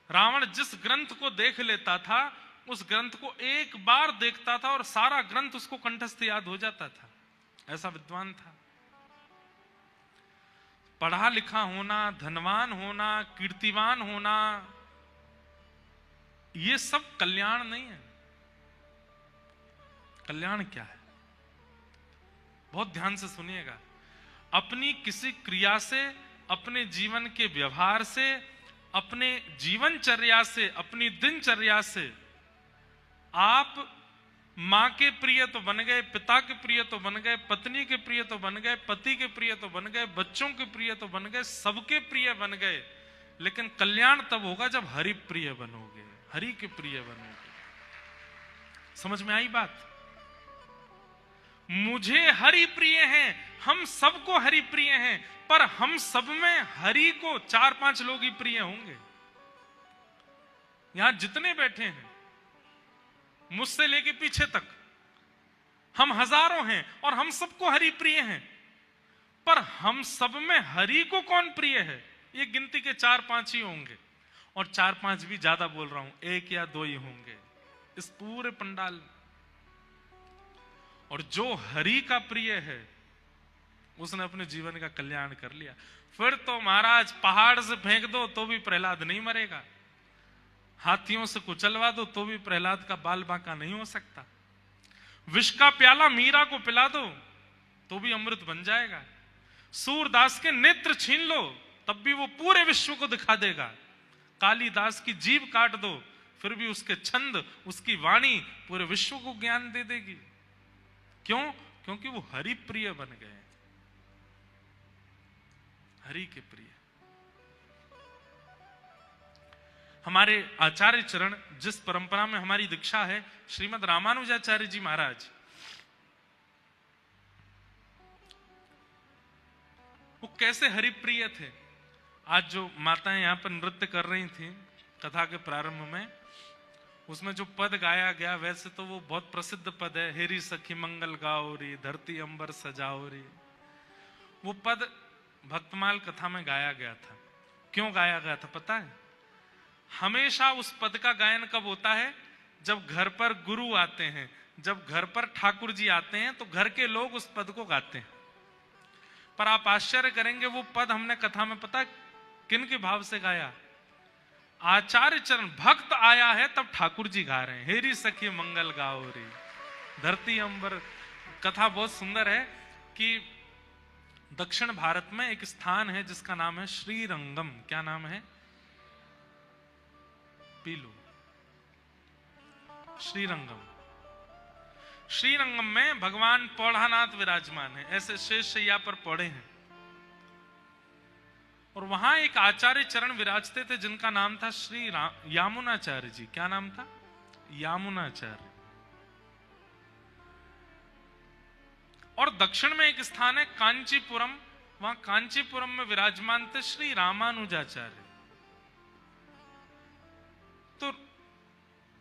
रावण जिस ग्रंथ को देख लेता था, उस ग्रंथ को एक बार देखता था और सारा ग्रंथ उसको कंठस्थ याद हो जाता था, ऐसा विद्वान था। पढ़ा लिखा होना, धनवान होना, कीर्तिवान होना, ये सब कल्याण नहीं है। कल्याण क्या है? बहुत ध्यान से सुनिएगा। अपनी किसी क्रिया से, अपने जीवन के व्यवहार से, अपने जीवनचर्या से, अपनी दिनचर्या से आप मां के प्रिय तो बन गए, पिता के प्रिय तो बन गए, पत्नी के प्रिय तो बन गए, पति के प्रिय तो बन गए, बच्चों के प्रिय तो बन गए, सबके प्रिय बन गए। लेकिन कल्याण तब होगा जब हरि प्रिय बनोगे, हरि के प्रिय बनोगे। समझ में आई बात? मुझे हरि प्रिय हैं, हम सबको हरि प्रिय हैं, पर हम सब में हरि को 4-5 लोग ही प्रिय होंगे। यहां जितने बैठे हैं मुझसे लेके पीछे तक हम हजारों हैं और हम सबको हरि प्रिय हैं, पर हम सब में हरि को कौन प्रिय है? ये गिनती के 4-5 ही होंगे, और 4-5 भी ज्यादा बोल रहा हूं, 1 या 2 ही होंगे इस पूरे पंडाल में। और जो हरि का प्रिय है उसने अपने जीवन का कल्याण कर लिया। फिर तो महाराज पहाड़ से फेंक दो तो भी प्रहलाद नहीं मरेगा, हाथियों से कुचलवा दो तो भी प्रहलाद का बाल बांका नहीं हो सकता, विष का प्याला मीरा को पिला दो तो भी अमृत बन जाएगा, सूरदास के नेत्र छीन लो तब भी वो पूरे विश्व को दिखा देगा, कालिदास की जीभ काट दो फिर भी उसके छंद, उसकी वाणी पूरे विश्व को ज्ञान दे देगी। क्यों? क्योंकि वो हरि प्रिय बन गए, हरि के प्रिय। हमारे आचार्य चरण, जिस परंपरा में हमारी दीक्षा है, श्रीमद रामानुजाचार्य जी महाराज, वो कैसे हरि प्रिय थे। आज जो माताएं यहां पर नृत्य कर रही थी कथा के प्रारंभ में, उसमें जो पद गाया गया वैसे तो वो बहुत प्रसिद्ध पद है, हेरी सखी मंगल गाओ री, धरती अंबर सजाओ री। वो पद भक्तमाल कथा में गाया गया था। क्यों गाया गया था पता है? हमेशा उस पद का गायन कब होता है? जब घर पर गुरु आते हैं, जब घर पर ठाकुर जी आते हैं तो घर के लोग उस पद को गाते हैं। पर आप आश्चर्य करेंगे, वो पद हमने कथा में पता किन के भाव से गाया? आचार्य चरण, भक्त आया है तब ठाकुर जी गा रहे हैं, हेरी सखी मंगल गाओ रे, धरती अंबर। कथा बहुत सुंदर है कि दक्षिण भारत में एक स्थान है जिसका नाम है श्रीरंगम। क्या नाम है? पीलू। श्रीरंगम। श्रीरंगम में भगवान पौढ़ानाथ विराजमान है, ऐसे शेष शैया पर पौड़े हैं, और वहां एक आचार्य चरण विराजते थे जिनका नाम था श्री यामुनाचार्य जी। क्या नाम था? यामुनाचार्य। और दक्षिण में एक स्थान है कांचीपुरम, वहां कांचीपुरम में विराजमान थे श्री रामानुजाचार्य। तो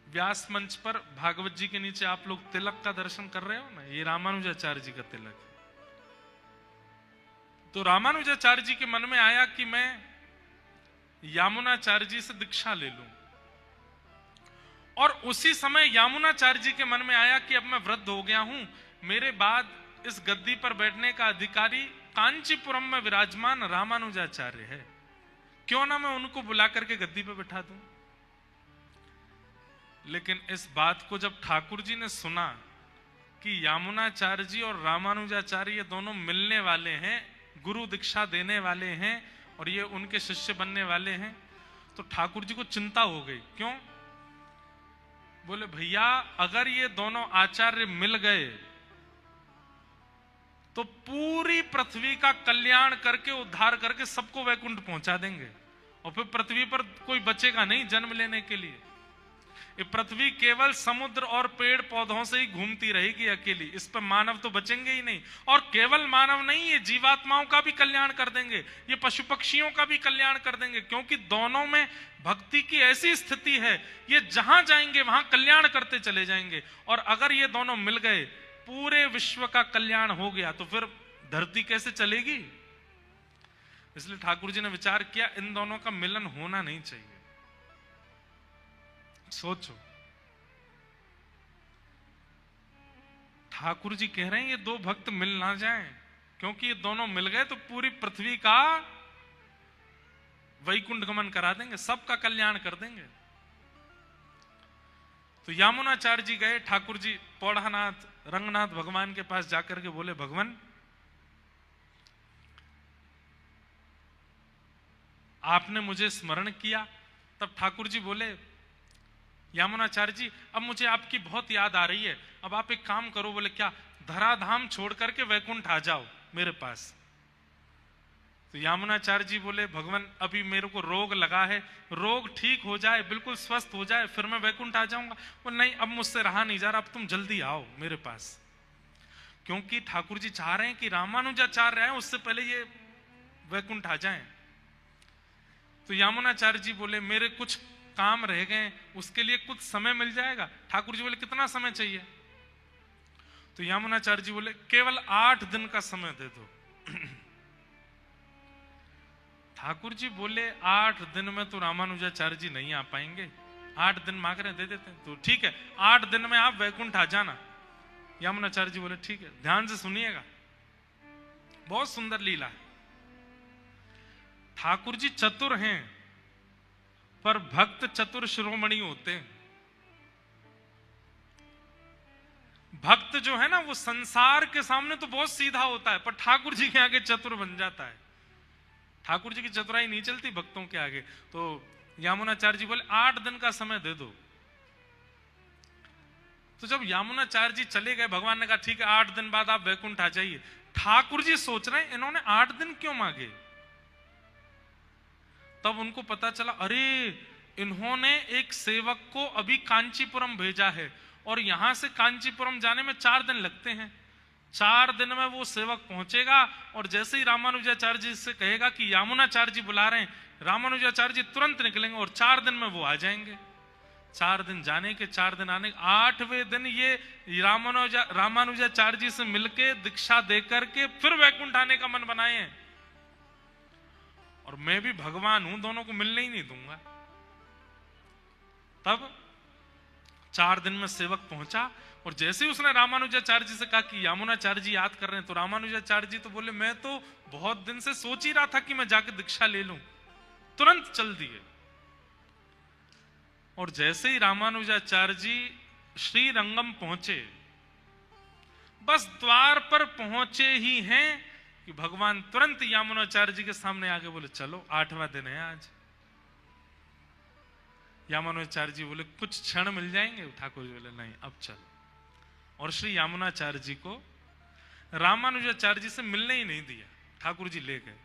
व्यास मंच पर भागवत जी के नीचे आप लोग तिलक का दर्शन कर रहे हो ना, ये रामानुजाचार्य जी का तिलक है। तो रामानुजाचार्य जी के मन में आया कि मैं यामुनाचार्य जी से दीक्षा ले लूं, और उसी समय यामुनाचार्य जी के मन में आया कि अब मैं वृद्ध हो गया हूं, मेरे बाद इस गद्दी पर बैठने का अधिकारी कांचीपुरम में विराजमान रामानुजाचार्य है, क्यों ना मैं उनको बुला करके गद्दी पर बैठा दूं। लेकिन इस बात को जब ठाकुर जी ने सुना कि यामुनाचार्य जी और रामानुजाचार्य ये दोनों मिलने वाले हैं, गुरु दीक्षा देने वाले हैं, और ये उनके शिष्य बनने वाले हैं, तो ठाकुर जी को चिंता हो गई। क्यों? बोले भैया अगर ये दोनों आचार्य मिल गए तो पूरी पृथ्वी का कल्याण करके, उद्धार करके सबको वैकुंठ पहुंचा देंगे, और फिर पृथ्वी पर कोई बचेगा नहीं जन्म लेने के लिए। ये पृथ्वी केवल समुद्र और पेड़ पौधों से ही घूमती रहेगी अकेली, इस पर मानव तो बचेंगे ही नहीं। और केवल मानव नहीं, ये जीवात्माओं का भी कल्याण कर देंगे, ये पशु पक्षियों का भी कल्याण कर देंगे, क्योंकि दोनों में भक्ति की ऐसी स्थिति है, ये जहां जाएंगे वहां कल्याण करते चले जाएंगे। और अगर ये दोनों मिल गए, पूरे विश्व का कल्याण हो गया, तो फिर धरती कैसे चलेगी? इसलिए ठाकुर जी ने विचार किया इन दोनों का मिलन होना नहीं चाहिए। सोचो, ठाकुर जी कह रहे हैं ये दो भक्त मिल ना जाएं, क्योंकि ये दोनों मिल गए तो पूरी पृथ्वी का वैकुंठ गमन करा देंगे, सबका कल्याण कर देंगे। तो यामुनाचार्य जी गए, ठाकुर जी पौढ़ानाथ रंगनाथ भगवान के पास जाकर के बोले, भगवान आपने मुझे स्मरण किया। तब ठाकुर जी बोले, यामुनाचार्य जी अब मुझे आपकी बहुत याद आ रही है, अब आप एक काम करो। बोले क्या? धराधाम छोड़ करके वैकुंठ आ जाओ मेरे पास। तो यामुनाचार्य जी बोले, भगवान अभी मेरे को रोग लगा है, रोग ठीक हो जाए, बिल्कुल स्वस्थ हो जाए, फिर मैं वैकुंठ आ जाऊंगा। वो नहीं, अब मुझसे रहा नहीं जा रहा, अब तुम जल्दी आओ मेरे पास। क्योंकि ठाकुर जी चाह रहे हैं कि रामानुजाचार्य आए उससे पहले ये वैकुंठ आ जाएं। तो यामुनाचार्य जी बोले, मेरे कुछ काम रह गए उसके लिए कुछ समय मिल जाएगा? ठाकुर जी बोले कितना समय चाहिए? तो यामुनाचार्य जी बोले केवल 8 दिन का समय दे दो। ठाकुर जी बोले 8 दिन में तो रामानुजाचार्य जी नहीं आ पाएंगे, 8 दिन मांग रहे दे देते हैं। तो ठीक है, 8 दिन में आप वैकुंठ आ जाना। यामुनाचार्य जी बोले ठीक है। ध्यान से सुनिएगा, बहुत सुंदर लीला है। ठाकुर जी चतुर हैं, पर भक्त चतुर शिरोमणि होते हैं। भक्त जो है ना वो संसार के सामने तो बहुत सीधा होता है, पर ठाकुर जी के आगे चतुर बन जाता है। ठाकुर जी की चतुराई नहीं चलती भक्तों के आगे। तो यामुनाचार्य जी बोले 8 दिन का समय दे दो। तो जब यामुनाचार्य जी चले गए, भगवान ने कहा ठीक है 8 दिन बाद आप वैकुंठ आ जाइए। ठाकुर जी सोच रहे हैं इन्होंने 8 दिन क्यों मांगे। तब उनको पता चला अरे इन्होंने एक सेवक को अभी कांचीपुरम भेजा है और यहां से कांचीपुरम जाने में 4 दिन लगते हैं। 4 दिन में वो सेवक पहुंचेगा और जैसे ही रामानुजाचार्य जी से कहेगा कि यामुनाचार्य जी बुला रहे हैं, रामानुजाचार्य जी तुरंत निकलेंगे और 4 दिन में वो आ जाएंगे। 4 दिन जाने के, 4 दिन आने के, 8वें दिन ये रामानुजाचार्य जी से मिलके दीक्षा देकर के फिर वैकुंठ आने का मन बनाए हैं। और मैं भी भगवान हूं, दोनों को मिलने ही नहीं दूंगा। तब 4 दिन में सेवक पहुंचा और जैसे ही उसने रामानुजाचार्य जी से कहा कि यामुनाचार्य जी याद कर रहे हैं, तो रामानुजाचार्य जी तो बोले मैं तो बहुत दिन से सोच ही रहा था कि मैं जाके दीक्षा ले लूं। तुरंत चल दिए। और जैसे ही रामानुजाचार्य जी श्रीरंगम पहुंचे, बस द्वार पर पहुंचे ही हैं कि भगवान तुरंत यामुनाचार्य जी के सामने आके बोले चलो 8वां दिन है आज। यामुनाचार्य जी बोले कुछ क्षण मिल जाएंगे? ठाकुर जी बोले नहीं अब चल। और श्री यामुनाचार्य जी को रामानुजाचार्य जी से मिलने ही नहीं दिया, ठाकुर जी ले गए।